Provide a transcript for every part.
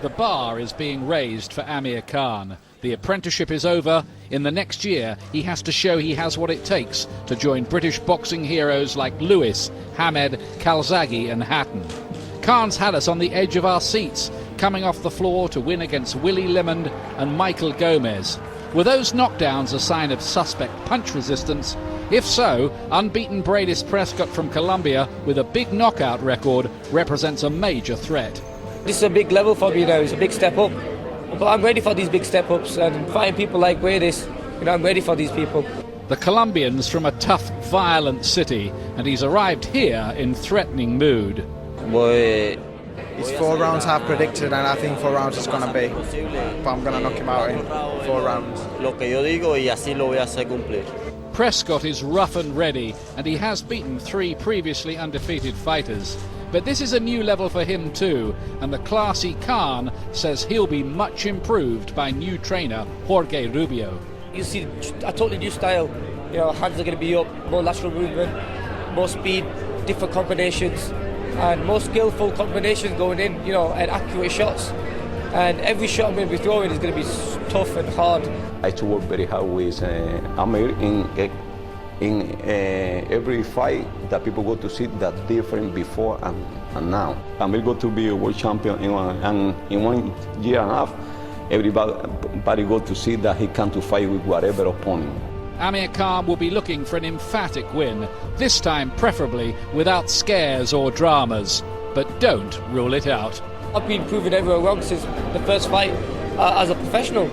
The bar is being raised for Amir Khan. The apprenticeship is over. In the next year, he has to show he has what it takes to join British boxing heroes like Lewis, Hamed, Calzaghe and Hatton. Khan's had us on the edge of our seats, coming off the floor to win against Willie Lemond and Michael Gomez. Were those knockdowns a sign of suspect punch resistance? If so, unbeaten Breidis Prescott from Colombia with a big knockout record represents a major threat. This is a big level for me now, it's a big step up. But I'm ready for these big step ups, and fighting people like Breidis, I'm ready for these people. The Colombian's from a tough, violent city, and he's arrived here in threatening mood. It's 4 rounds half predicted, and I think 4 rounds is going to be. But I'm going to knock him out in 4 rounds. Prescott is rough and ready, and he has beaten 3 previously undefeated fighters. But this is a new level for him too, and the classy Khan says he'll be much improved by new trainer Jorge Rubio. You see a totally new style. Hands are going to be up, more lateral movement, more speed, different combinations, and more skillful combinations going in, and accurate shots. And every shot I'm going to be throwing is going to be tough and hard. I had to work very hard with Amir in every fight that people go to see that different before and now. Amir got to be a world champion in 1 year and a half. Everybody got to see that he can to fight with whatever opponent. Amir Khan will be looking for an emphatic win, this time preferably without scares or dramas. But don't rule it out. I've been proving everyone wrong since the first fight as a professional.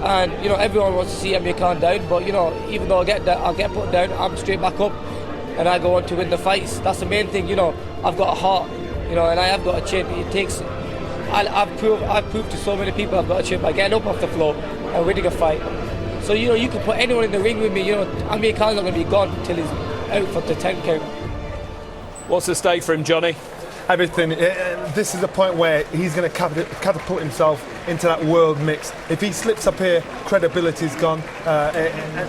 And everyone wants to see Amir Khan down, but even though I'll get put down, I'm straight back up and I go on to win the fights. That's the main thing. I've got a heart, and I have got a chin. I've proved to so many people I've got a chin by getting up off the floor and winning a fight. So you can put anyone in the ring with me. Amir Khan's not going to be gone until he's out for the 10 count. What's at stake for him, Johnny? Everything. This is a point where he's going to catapult himself into that world mix. If he slips up here, credibility's gone.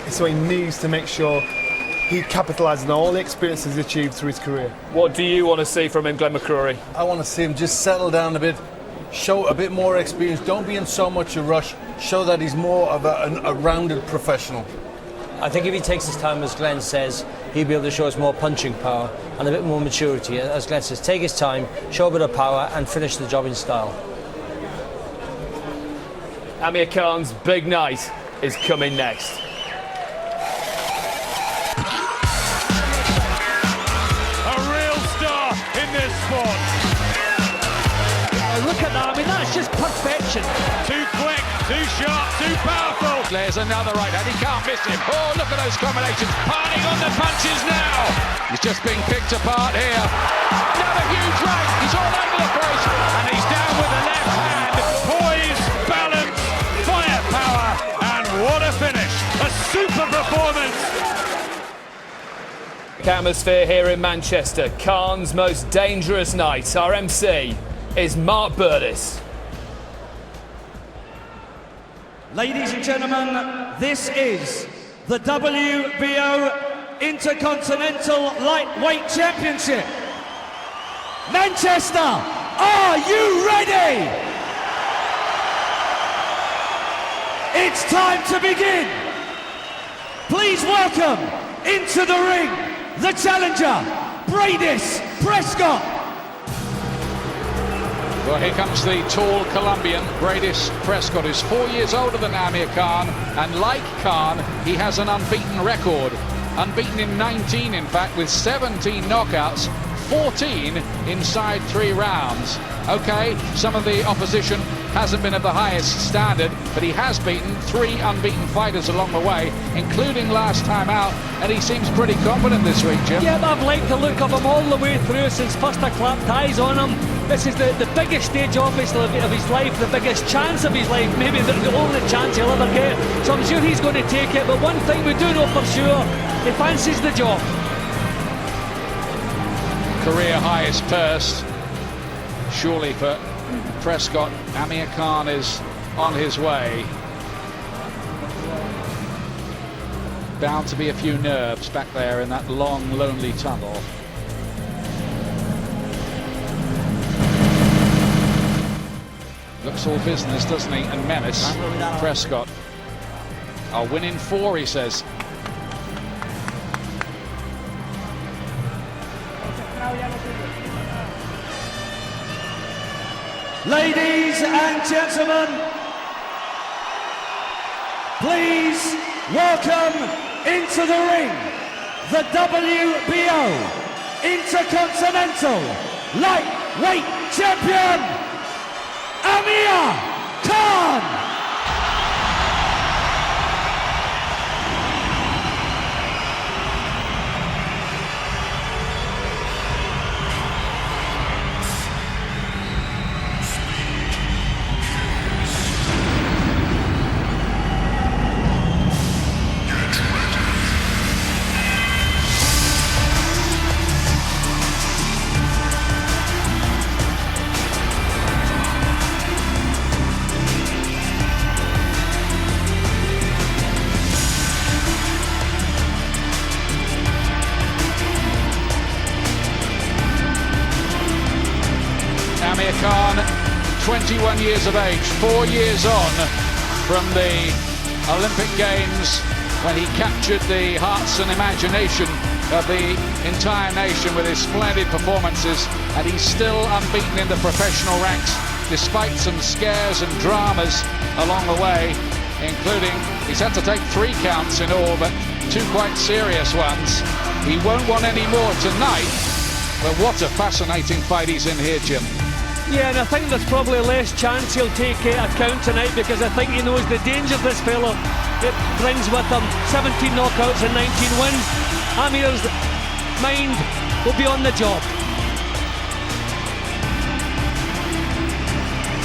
So he needs to make sure he capitalises on all the experiences he's achieved through his career. What do you want to see from him, Glenn McCrory? I want to see him just settle down a bit, show a bit more experience. Don't be in so much a rush. Show that he's more of a rounded professional. I think if he takes his time, as Glenn says, he'll be able to show us more punching power and a bit more maturity. As Glenn says, take his time, show a bit of power and finish the job in style. Amir Khan's big night is coming next. A real star in this sport. Look at that, that's just perfection. Too quick, too sharp, too powerful. There's another right hand, he can't miss him. Oh, look at those combinations, piling on the punches now. He's just being picked apart here. Another huge right, he's all over the place. And he's down with the left hand. Poise, balance, firepower, and what a finish. A super performance. Atmosphere here in Manchester, Khan's most dangerous night. Our MC is Mark Breidis. Ladies and gentlemen, this is the WBO Intercontinental Lightweight Championship. Manchester, are you ready? It's time to begin. Please welcome into the ring the challenger, Breidis Prescott. Well, here comes the tall Colombian, Breidis Prescott, who's 4 years older than Amir Khan, and like Khan, he has an unbeaten record. Unbeaten in 19, in fact, with 17 knockouts, 14 inside 3 rounds. Okay, some of the opposition hasn't been of the highest standard, but he has beaten 3 unbeaten fighters along the way, including last time out, and he seems pretty confident this week, Jim. Yeah, I've liked the look of him all the way through since first I clapped eyes on him. This is the biggest stage, obviously, of his life, the biggest chance of his life, maybe the only chance he'll ever get. So I'm sure he's going to take it, but one thing we do know for sure, he fancies the job. Career highest purse, surely for Prescott. Amir Khan is on his way. Bound to be a few nerves back there in that long, lonely tunnel. Looks all business, doesn't he? And menace. Prescott. I'll win in 4, he says. Ladies and gentlemen, please welcome into the ring the WBO Intercontinental Lightweight Champion, Amir Khan. Amir Khan, 21 years of age, 4 years on from the Olympic Games when he captured the hearts and imagination of the entire nation with his splendid performances, and he's still unbeaten in the professional ranks despite some scares and dramas along the way, including he's had to take 3 counts in all, but 2 quite serious ones. He won't want any more tonight, but what a fascinating fight he's in here, Jim. Yeah, and I think there's probably less chance he'll take a count tonight, because I think he knows the danger this fella it brings with him. 17 knockouts and 19 wins. Amir's mind will be on the job.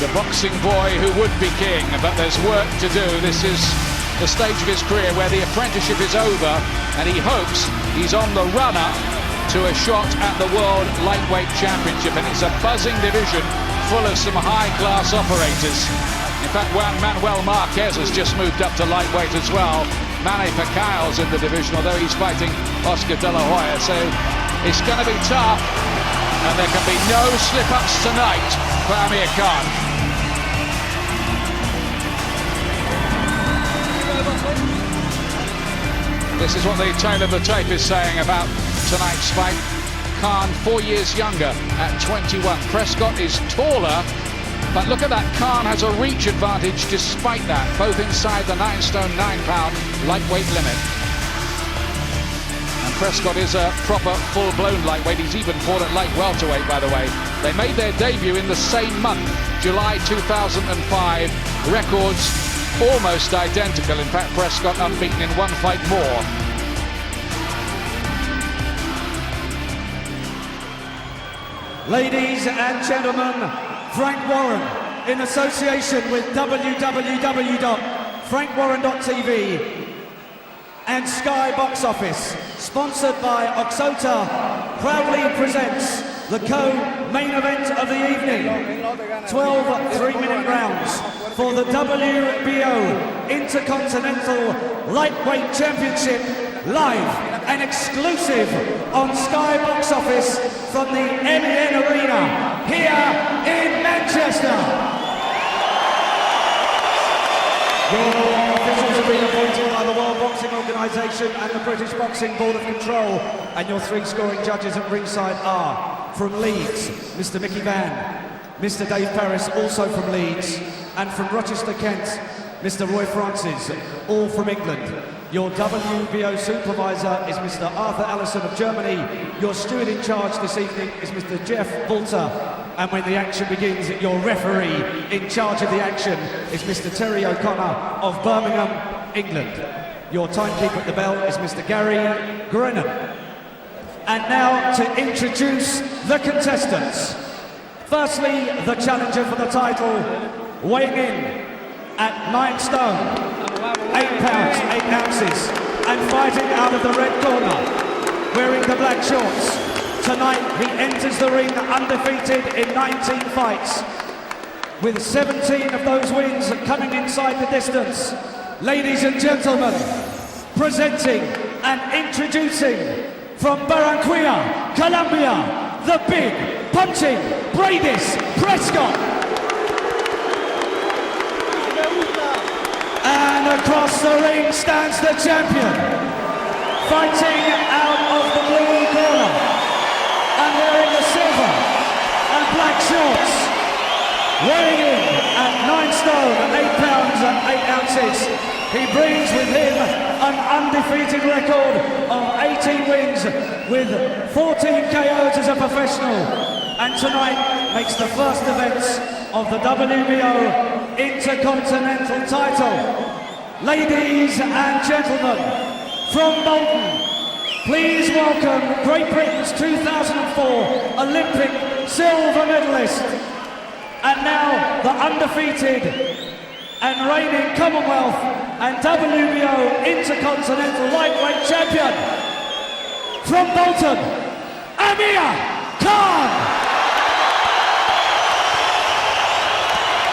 The boxing boy who would be king, but there's work to do. This is the stage of his career where the apprenticeship is over, and he hopes he's on the run-up to a shot at the World Lightweight Championship, and it's a buzzing division full of some high-class operators. In fact, Manuel Marquez has just moved up to lightweight as well. Manny Pacquiao's in the division, although he's fighting Oscar De La Hoya, so it's going to be tough, and there can be no slip-ups tonight for Amir Khan. This is what the tail of the tape is saying about tonight's fight. Khan 4 years younger at 21. Prescott is taller, but look at that. Khan has a reach advantage despite that, both inside the 9 stone 9 pound lightweight limit. And Prescott is a proper full-blown lightweight. He's even fought at light welterweight, by the way. They made their debut in the same month, July 2005. Records almost identical. In fact, Prescott unbeaten in 1 fight more. Ladies and gentlemen, Frank Warren, in association with www.frankwarren.tv and Sky Box Office, sponsored by Oxota, proudly presents the co-main event of the evening. 12 3-minute rounds for the WBO Intercontinental Lightweight Championship, live and exclusive on Sky Box Office from the MEN Arena here in Manchester. Your officials have been appointed by the World Boxing Organisation and the British Boxing Board of Control, and your 3 scoring judges at ringside are from Leeds, Mr. Mickey Vann, Mr. Dave Paris, also from Leeds, and from Rochester, Kent, Mr. Roy Francis, all from England. Your WBO supervisor is Mr. Arthur Allison of Germany. Your steward in charge this evening is Mr. Jeff Volter. And when the action begins, your referee in charge of the action is Mr. Terry O'Connor of Birmingham, England. Your timekeeper at the bell is Mr. Gary Grennan. And now to introduce the contestants. Firstly, the challenger for the title, weighing in at 9 stone, 8 pounds, 8 ounces, and fighting out of the red corner, wearing the black shorts. Tonight, he enters the ring undefeated in 19 fights, with 17 of those wins coming inside the distance. Ladies and gentlemen, presenting and introducing from Barranquilla, Colombia, the big punching Breidis Prescott. Across the ring stands the champion, fighting out of the blue corner and wearing the silver and black shorts, weighing in at 9 stone, 8 pounds and 8 ounces. He brings with him an undefeated record of 18 wins with 14 KOs as a professional, and tonight makes the first events of the WBO Intercontinental title. Ladies and gentlemen, from Bolton, please welcome Great Britain's 2004 Olympic silver medalist, and now the undefeated and reigning Commonwealth and WBO Intercontinental lightweight champion, from Bolton, Amir Khan.